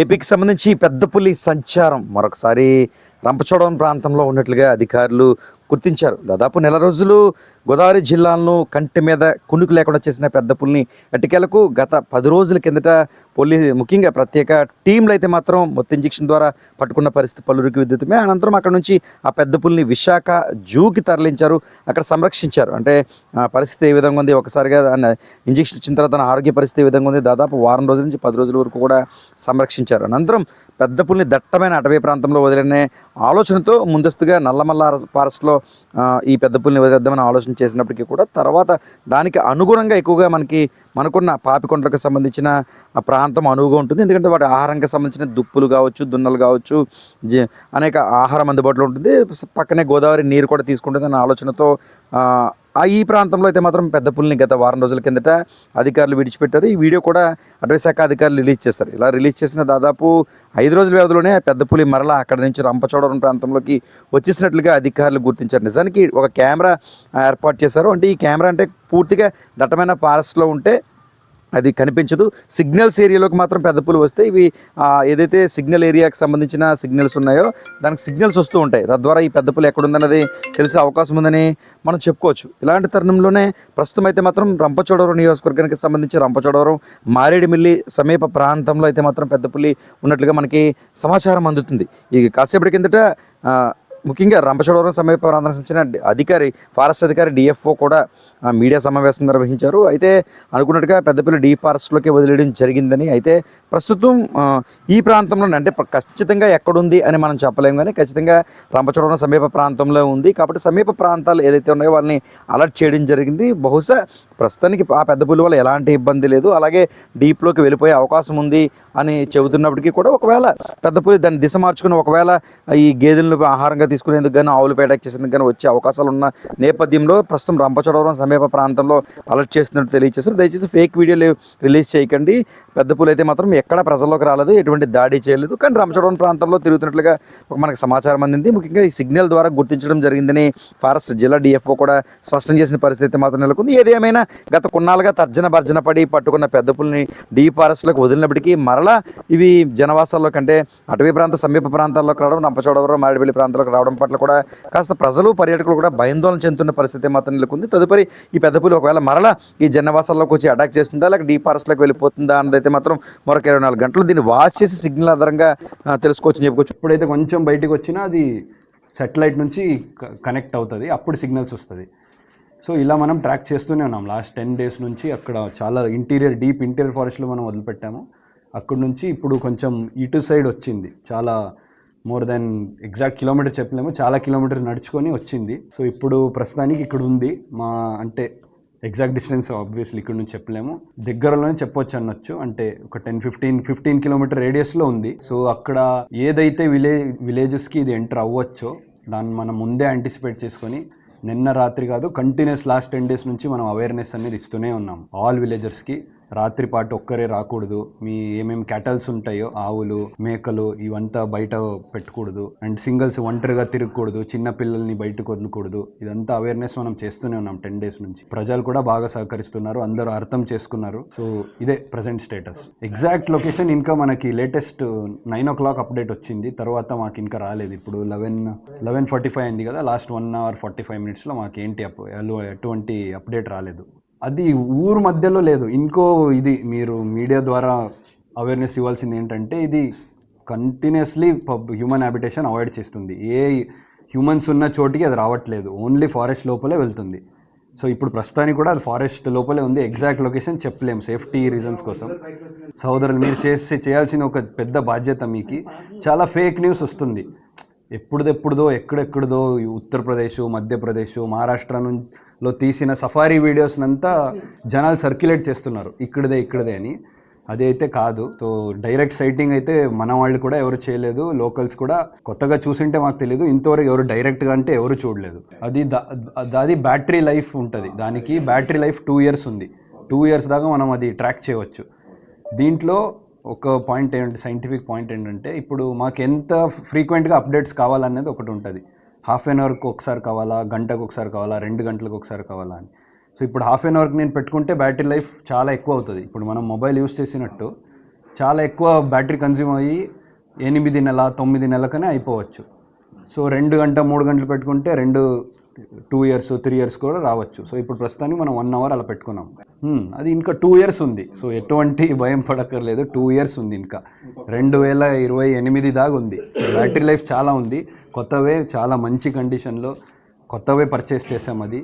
ఏపీకి సంబంధించి పెద్ద పులి సంచారం మరొకసారి రంపచోడవరం ప్రాంతంలో ఉన్నట్లుగా అధికారులు గుర్తించారు. దాదాపు నెల రోజులు గోదావరి జిల్లాలను కంటి మీద కునుకు లేకుండా చేసిన పెద్ద పులిని ఎట్టకేలకు గత 10 రోజుల కిందట ముఖ్యంగా ప్రత్యేక టీంలు అయితే మాత్రం మొత్తం ఇంజెక్షన్ ద్వారా పట్టుకున్న పరిస్థితి పలువురికి విద్యుతమే. అనంతరం అక్కడ నుంచి ఆ పెద్ద పులిని విశాఖ జూకి తరలించారు, అక్కడ సంరక్షించారు. అంటే పరిస్థితి ఏ విధంగా ఉంది, ఒకసారిగా ఇంజెక్షన్ ఇచ్చిన తర్వాత తన ఆరోగ్య పరిస్థితి ఏ విధంగా ఉంది, దాదాపు వారం రోజుల నుంచి 10 రోజుల వరకు కూడా సంరక్షించారు. అనంతరం పెద్ద పులిని దట్టమైన అటవీ ప్రాంతంలో వదిలినే ఆలోచనతో ముందస్తుగా నల్లమల్ల ఫారెస్ట్లో ఈ పెద్ద పులిని వదిలేద్దామని ఆలోచన చేసినప్పటికీ కూడా తర్వాత దానికి అనుగుణంగా ఎక్కువగా మనకున్న పాపికొండలకు సంబంధించిన ప్రాంతం అనువుగా ఉంటుంది. ఎందుకంటే వాటి ఆహారానికి సంబంధించిన దుప్పులు కావచ్చు, దున్నలు కావచ్చు, అనేక ఆహారం అందుబాటులో ఉంటుంది. పక్కనే గోదావరి నీరు కూడా తీసుకుంటుంది అన్న ఆలోచనతో ఈ ప్రాంతంలో అయితే మాత్రం పెద్ద పులిని గత వారం రోజుల కిందట అధికారులు విడిచిపెట్టారు. ఈ వీడియో కూడా అటవీ శాఖ అధికారులు రిలీజ్ చేశారు. ఇలా రిలీజ్ చేసిన దాదాపు 5 రోజుల వ్యవధిలోనే పెద్ద పులి మరలా అక్కడి నుంచి రంపచోడవరం ప్రాంతంలోకి వచ్చేసినట్లుగా అధికారులు గుర్తించారు. నిజానికి ఒక కెమెరా ఏర్పాటు చేశారు. అంటే ఈ కెమెరా అంటే పూర్తిగా దట్టమైన ఫారెస్ట్లో ఉంటే అది కనిపించదు. సిగ్నల్స్ ఏరియాలోకి మాత్రం పెద్ద పులి వస్తే ఇవి ఏదైతే సిగ్నల్ ఏరియాకి సంబంధించిన సిగ్నల్స్ ఉన్నాయో దానికి సిగ్నల్స్ వస్తూ ఉంటాయి. తద్వారా ఈ పెద్ద పులి ఎక్కడుందన్నది తెలిసే అవకాశం ఉందని మనం చెప్పుకోవచ్చు. ఇలాంటి తరుణంలోనే ప్రస్తుతం అయితే మాత్రం రంపచోడవరం నియోజకవర్గానికి సంబంధించి రంపచోడవరం మారేడుమిల్లి సమీప ప్రాంతంలో అయితే మాత్రం పెద్ద పులి ఉన్నట్లుగా మనకి సమాచారం అందుతుంది. ఈ కాసేపటి కిందట ముఖ్యంగా రంపచోడవరం సమీప ప్రాంతానికి సంబంధించిన అధికారి, ఫారెస్ట్ అధికారి డిఎఫ్ఓ కూడా మీడియా సమావేశం నిర్వహించారు. అయితే అనుకున్నట్టుగా పెద్దపల్లి డీ ఫారెస్ట్లోకి వదిలేయడం జరిగిందని, అయితే ప్రస్తుతం ఈ ప్రాంతంలోనే అంటే ఖచ్చితంగా ఎక్కడుంది అని మనం చెప్పలేము, కానీ ఖచ్చితంగా రంపచోడవరం సమీప ప్రాంతంలో ఉంది. కాబట్టి సమీప ప్రాంతాలు ఏదైతే ఉన్నాయో వాళ్ళని అలర్ట్ చేయడం జరిగింది. బహుశా ప్రస్తుతానికి ఆ పెద్ద పులి వల్ల ఎలాంటి ఇబ్బంది లేదు, అలాగే డీప్లోకి వెళ్ళిపోయే అవకాశం ఉంది అని చెబుతున్నప్పటికీ కూడా ఒకవేళ పెద్ద పులి దాన్ని దిశ మార్చుకుని ఒకవేళ ఈ గేదెలను ఆహారంగా తీసుకునేందుకు కానీ ఆవులు పేటకు చేసేందుకు కానీ వచ్చే అవకాశాలు ఉన్న నేపథ్యంలో ప్రస్తుతం రంపచోడవరం సమీప ప్రాంతంలో అలర్ట్ చేస్తున్నట్టు తెలియజేశారు. దయచేసి ఫేక్ వీడియోలు రిలీజ్ చేయకండి. పెద్ద పులి అయితే మాత్రం ఎక్కడ ప్రజల్లోకి రాలేదు, ఎటువంటి దాడి చేయలేదు, కానీ రంపచోడవరం ప్రాంతంలో తిరుగుతున్నట్లుగా మనకు సమాచారం అందింది. ముఖ్యంగా ఈ సిగ్నల్ ద్వారా గుర్తించడం జరిగిందని ఫారెస్ట్ జిల్లా డిఎఫ్ఓ కూడా స్పష్టం చేసిన పరిస్థితి మాత్రం నెలకొంది. ఏదేమైనా గత కొన్నాళ్ళుగా తర్జన భర్జన పడి పట్టుకున్న పెద్ద పులిని డీ ఫారెస్ట్లోకి వదిలినప్పటికీ మరలా ఇవి జనవాసాల్లో కంటే అటవీ ప్రాంత సమీప ప్రాంతాల్లోకి రావడం, రంపచోడవరం మారేడుమిల్లి ప్రాంతాలకు రావడం పట్ల కూడా కాస్త ప్రజలు, పర్యాటకులు కూడా భయాందోళన చెందుతున్న పరిస్థితి మాత్రం నెలకొంది. తదుపరి ఈ పెద్ద పులి ఒకవేళ మరలా ఈ జనవాసాల్లోకి వచ్చి అటాక్ చేస్తుందా, లేక డీ ఫారెస్ట్లోకి వెళ్ళిపోతుందా అన్నదైతే మాత్రం మరొక 24 గంటలు దీన్ని వాచ్ చేసి సిగ్నల్ ఆధారంగా తెలుసుకోవచ్చని చెప్పుకోవచ్చు. ఇప్పుడైతే కొంచెం బయటకు వచ్చినా అది సెటిలైట్ నుంచి కనెక్ట్ అవుతుంది, అప్పుడు సిగ్నల్స్ వస్తుంది. సో ఇలా మనం ట్రాక్ చేస్తూనే ఉన్నాం లాస్ట్ 10 డేస్ నుంచి. అక్కడ చాలా డీప్ ఇంటీరియర్ ఫారెస్ట్లో మనం వదిలిపెట్టాము. అక్కడ నుంచి ఇప్పుడు కొంచెం ఇటు సైడ్ వచ్చింది, చాలా మోర్ దెన్ ఎగ్జాక్ట్ కిలోమీటర్ చెప్పలేము, చాలా కిలోమీటర్ నడుచుకొని వచ్చింది. సో ఇప్పుడు ప్రస్తుతానికి ఇక్కడ ఉంది. అంటే ఎగ్జాక్ట్ డిస్టెన్స్ ఆబ్వియస్లీ ఇక్కడ నుంచి చెప్పలేము, దగ్గరలోనే చెప్పొచ్చు అనొచ్చు. అంటే ఒక 10-15 కిలోమీటర్ రేడియస్లో ఉంది. సో అక్కడ ఏదైతే విలేజెస్కి ఇది ఎంటర్ అవ్వచ్చో దాన్ని మనం ముందే యాంటిసిపేట్ చేసుకొని నిన్న రాత్రి కాదు, కంటిన్యూస్ లాస్ట్ 10 డేస్ నుంచి మనం అవేర్నెస్ అనేది ఇస్తూనే ఉన్నాం ఆల్ విలేజర్స్కి. రాత్రిపాటు ఒక్కరే రాకూడదు, మీ ఏమేమి క్యాటల్స్ ఉంటాయో ఆవులు, మేకలు ఇవంతా బయట పెట్టకూడదు, అండ్ సింగిల్స్ ఒంటరిగా తిరగకూడదు, చిన్న పిల్లల్ని బయటకు వదలకూడదు. ఇదంతా అవేర్నెస్ మనం చేస్తూనే ఉన్నాం 10 డేస్ నుంచి. ప్రజలు కూడా బాగా సహకరిస్తున్నారు, అందరూ అర్థం చేసుకున్నారు. సో ఇదే ప్రజెంట్ స్టేటస్. ఎగ్జాక్ట్ లొకేషన్ ఇంకా మనకి లేటెస్ట్ 9 o'clock అప్డేట్ వచ్చింది, తర్వాత మాకు ఇంకా రాలేదు. ఇప్పుడు 11:45 అయింది కదా, లాస్ట్ 1 hour 45 minutesలో మాకు ఎటువంటి అప్డేట్ రాలేదు. అది ఊరు మధ్యలో లేదు. ఇంకో ఇది మీరు మీడియా ద్వారా అవేర్నెస్ ఇవ్వాల్సింది ఏంటంటే, ఇది కంటిన్యూస్లీ హ్యూమన్ హ్యాబిటేషన్ అవాయిడ్ చేస్తుంది. ఏ హ్యూమన్స్ ఉన్న చోటికి అది రావట్లేదు, ఓన్లీ ఫారెస్ట్ లోపలే వెళ్తుంది. సో ఇప్పుడు ప్రస్తుతానికి కూడా అది ఫారెస్ట్ లోపలే ఉంది. ఎగ్జాక్ట్ లొకేషన్ చెప్పలేము సేఫ్టీ రీజన్స్ కోసం. సోదరులు, మీరు చేయాల్సిన ఒక పెద్ద బాధ్యత, మీకు చాలా ఫేక్ న్యూస్ వస్తుంది ఎప్పుడుదో ఎక్కడెక్కడదో, ఉత్తరప్రదేశ్, మధ్యప్రదేశ్, మహారాష్ట్రలో తీసిన సఫారీ వీడియోస్నంతా జనాలు సర్క్యులేట్ చేస్తున్నారు ఇక్కడదే అని. అది అయితే కాదు. సో డైరెక్ట్ సైటింగ్ అయితే మన వాళ్ళు కూడా ఎవరు చేయలేదు, లోకల్స్ కూడా కొత్తగా చూసింటే మాకు తెలియదు. ఇంతవరకు ఎవరు డైరెక్ట్గా అంటే ఎవరు చూడలేదు. అది బ్యాటరీ లైఫ్ ఉంటుంది, దానికి బ్యాటరీ లైఫ్ 2 years ఉంది. 2 years దాకా మనం అది ట్రాక్ చేయవచ్చు. దీంట్లో ఒక పాయింట్ ఏంటంటే, సైంటిఫిక్ పాయింట్ ఏంటంటే, ఇప్పుడు మాకు ఎంత ఫ్రీక్వెంట్గా అప్డేట్స్ కావాలనేది ఒకటి ఉంటుంది. హాఫ్ అన్ అవర్కి ఒకసారి కావాలా, గంటకు ఒకసారి కావాలా, 2 గంటలకు ఒకసారి కావాలా అని. సో ఇప్పుడు హాఫ్ అన్ అవర్కి నేను పెట్టుకుంటే బ్యాటరీ లైఫ్ చాలా ఎక్కువ అవుతుంది. ఇప్పుడు మనం మొబైల్ యూస్ చేసినట్టు చాలా ఎక్కువ బ్యాటరీ కన్జ్యూమ్ అయ్యి 8 నెల 9 నెలలకనే అయిపోవచ్చు. సో 2 గంట 3 గంటలు పెట్టుకుంటే 2 years 3 years కూడా రావచ్చు. సో ఇప్పుడు ప్రస్తుతానికి మనం 1 hour అలా పెట్టుకున్నాం. అది ఇంకా 2 years ఉంది. సో ఎటువంటి భయం పడక్కర్లేదు. 2 years ఉంది ఇంకా. 2028 దాకా ఉంది. సో బ్యాటరీ లైఫ్ చాలా ఉంది. కొత్తవే చాలా మంచి కండిషన్లో కొత్తవే పర్చేస్ చేసాం అది.